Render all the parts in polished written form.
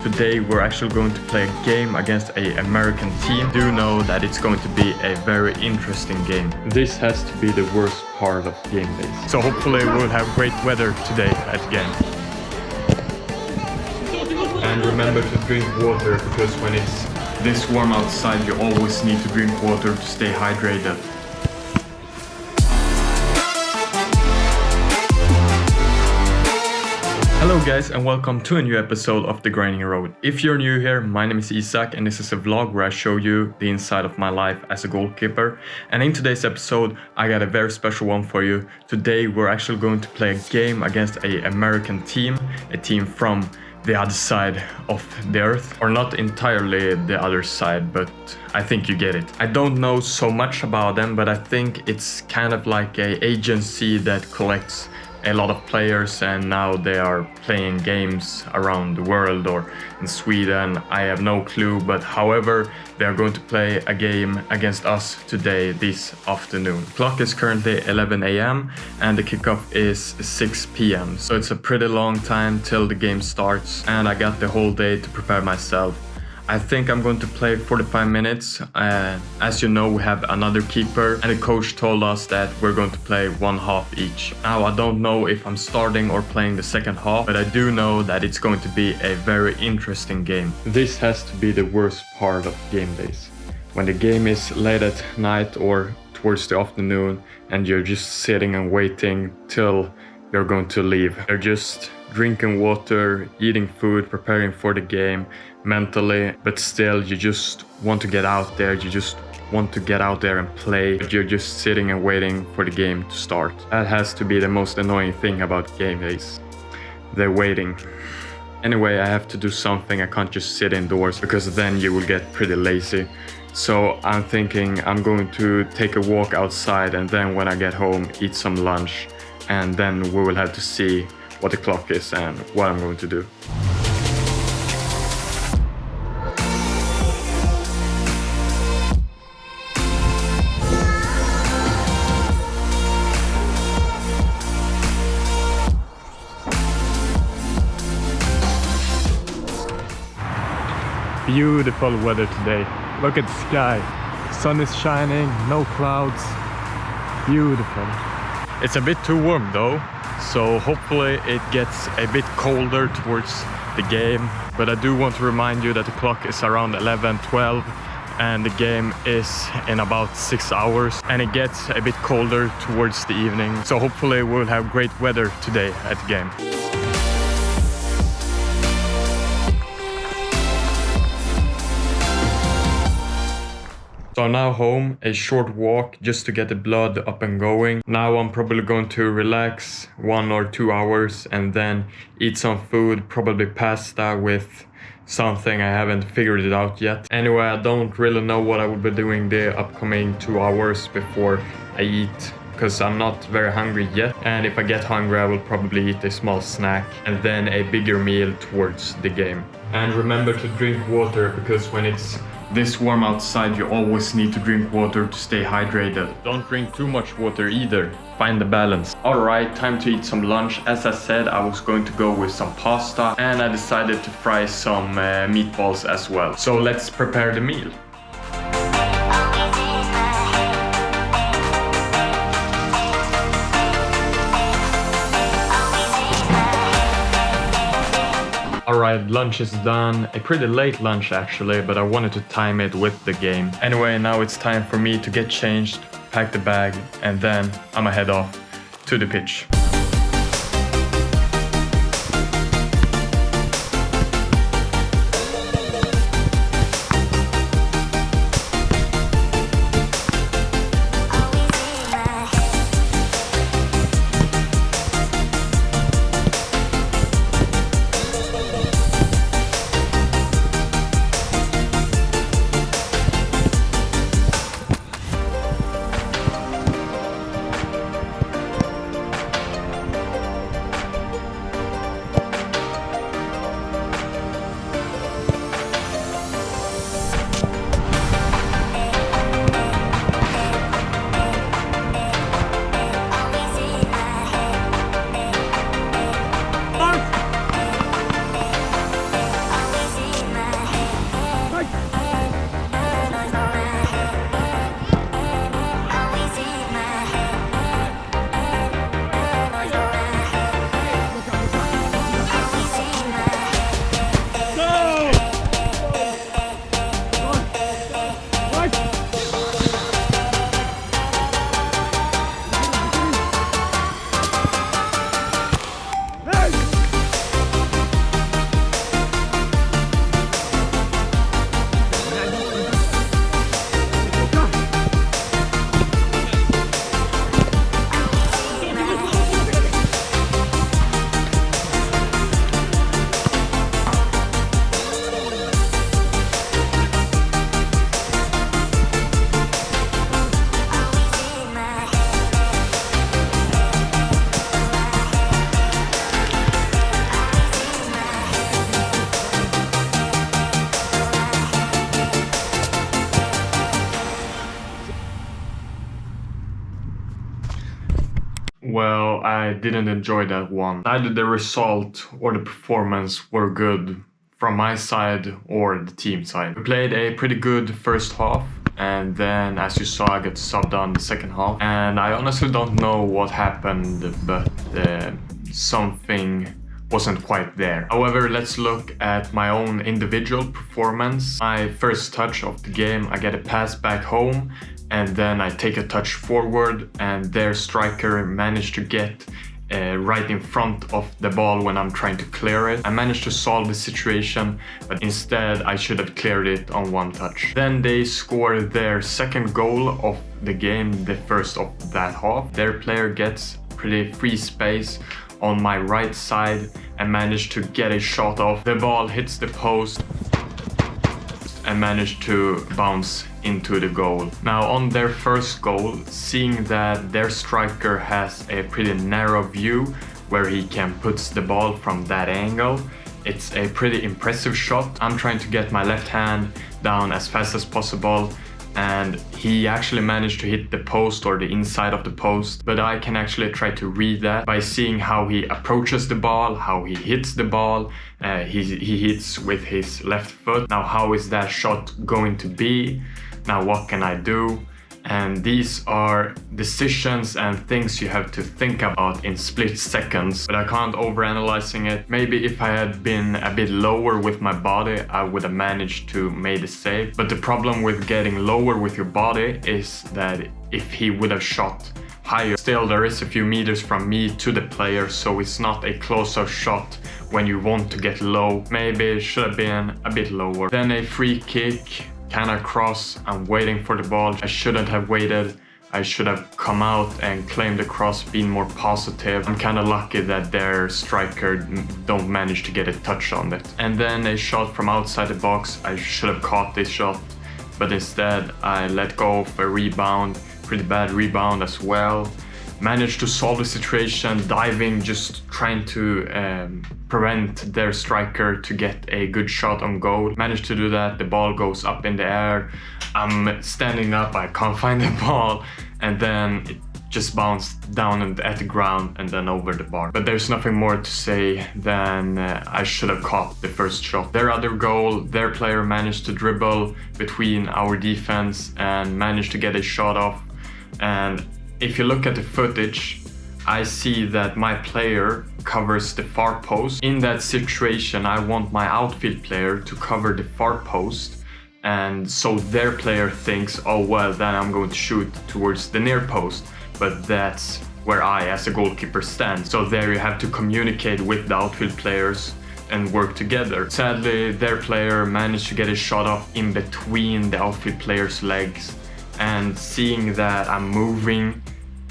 Today we're actually going to play a game against an American team. Do know that it's going to be a very interesting game. This has to be the worst part of game days. So hopefully we'll have great weather today at the game. And remember to drink water, because when it's this warm outside you always need to drink water to stay hydrated. Hello guys, and welcome to a new episode of The Grinding Road. If you're new here, my name is Isak and this is a vlog where I show you the inside of my life as a goalkeeper. And in today's episode I got a very special one for you. Today we're actually going to play a game against an American team, a team from the other side of the earth, or not entirely the other side, but I think you get it. I don't know so much about them, but I think it's kind of like an agency that collects a lot of players, and now they are playing games around the world or in Sweden. I have no clue, but however, they are going to play a game against us today, this afternoon. Clock is currently 11 a.m. and the kickoff is 6 p.m. So it's a pretty long time till the game starts, and I got the whole day to prepare myself. I think I'm going to play 45 minutes. As you know, we have another keeper, and the coach told us that we're going to play one half each. Now, I don't know if I'm starting or playing the second half, but I do know that it's going to be a very interesting game. This has to be the worst part of game days. When the game is late at night or towards the afternoon, and you're just sitting and waiting till you're going to leave. You're just drinking water, eating food, preparing for the game mentally, but still you just want to get out there, you just want to get out there and play, but you're just sitting and waiting for the game to start. That has to be the most annoying thing about game days, the waiting. Anyway, I have to do something. I can't just sit indoors, because then you will get pretty lazy. So I'm thinking I'm going to take a walk outside, and then when I get home, eat some lunch, and then we will have to see what the clock is and what I'm going to do. Beautiful weather today. Look at the sky. Sun is shining, no clouds. Beautiful. It's a bit too warm though, so hopefully it gets a bit colder towards the game. But I do want to remind you that the clock is around 11:12 and the game is in about 6 hours, and it gets a bit colder towards the evening. So hopefully we'll have great weather today at the game. So now home, a short walk just to get the blood up and going. Now I'm probably going to relax 1 or 2 hours and then eat some food, probably pasta with something. I haven't figured it out yet. Anyway, I don't really know what I will be doing the upcoming 2 hours before I eat, because I'm not very hungry yet. And if I get hungry, I will probably eat a small snack and then a bigger meal towards the game. And remember to drink water, because when it's this warm outside, you always need to drink water to stay hydrated. Don't drink too much water either. Find the balance. Alright, time to eat some lunch. As I said, I was going to go with some pasta, and I decided to fry some meatballs as well. So let's prepare the meal. Alright, lunch is done. A pretty late lunch actually, but I wanted to time it with the game. Anyway, now it's time for me to get changed, pack the bag, and then I'ma head off to the pitch. overall, I didn't enjoy that one. Neither the result or the performance were good from my side or the team side. We played a pretty good first half, and then as you saw, I got subbed on the second half. And I honestly don't know what happened, but something wasn't quite there. However, let's look at my own individual performance. My first touch of the game, I get a pass back home, and then I take a touch forward, and their striker managed to get right in front of the ball when I'm trying to clear it. I managed to solve the situation, but instead I should have cleared it on one touch. Then they score their second goal of the game, the first of that half. Their player gets pretty free space on my right side and managed to get a shot off. The ball hits the post and managed to bounce into the goal. Now on their first goal, seeing that their striker has a pretty narrow view where he can put the ball from that angle, it's a pretty impressive shot. I'm trying to get my left hand down as fast as possible, and he actually managed to hit the post or the inside of the post, but I can actually try to read that by seeing how he approaches the ball, how he hits the ball. He hits with his left foot. Now how is that shot going to be? Now what can I do? And these are decisions and things you have to think about in split seconds, but I can't overanalyzing it. Maybe if I had been a bit lower with my body, I would have managed to make a save. But the problem with getting lower with your body is that if he would have shot higher, still there is a few meters from me to the player, so it's not a close-up shot when you want to get low. Maybe it should have been a bit lower. Then a free kick, kind of cross. I'm waiting for the ball. I shouldn't have waited. I should have come out and claimed the cross, been more positive. I'm kind of lucky that their striker don't manage to get a touch on it. And then a shot from outside the box. I should have caught this shot, but instead I let go of a rebound. Pretty bad rebound as well. Managed to solve the situation, diving, just trying to prevent their striker to get a good shot on goal. Managed to do that. The ball goes up in the air. I'm standing up, I can't find the ball, and then it just bounced down at the ground and then over the bar. But there's nothing more to say than I should have caught the first shot. Their other goal, their player managed to dribble between our defense and managed to get a shot off. And if you look at the footage, I see that my player covers the far post. In that situation, I want my outfield player to cover the far post, and so their player thinks, oh well, then I'm going to shoot towards the near post, but that's where I as a goalkeeper stand. So there you have to communicate with the outfield players and work together. Sadly, their player managed to get a shot off in between the outfield player's legs, and seeing that I'm moving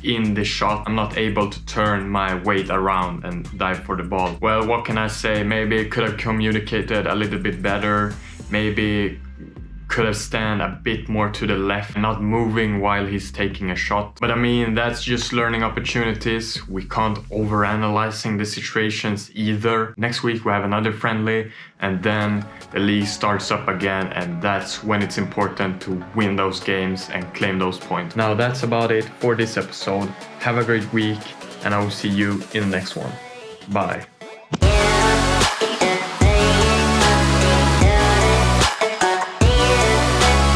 in the shot, I'm not able to turn my weight around and dive for the ball. Well, what can I say? Maybe I could have communicated a little bit better. Maybe could have stand a bit more to the left, not moving while he's taking a shot. But I mean, that's just learning opportunities. We can't overanalyzing the situations either. Next week we have another friendly, and then the league starts up again, and that's when it's important to win those games and claim those points. Now that's about it for this episode. Have a great week, and I will see you in the next one. Bye.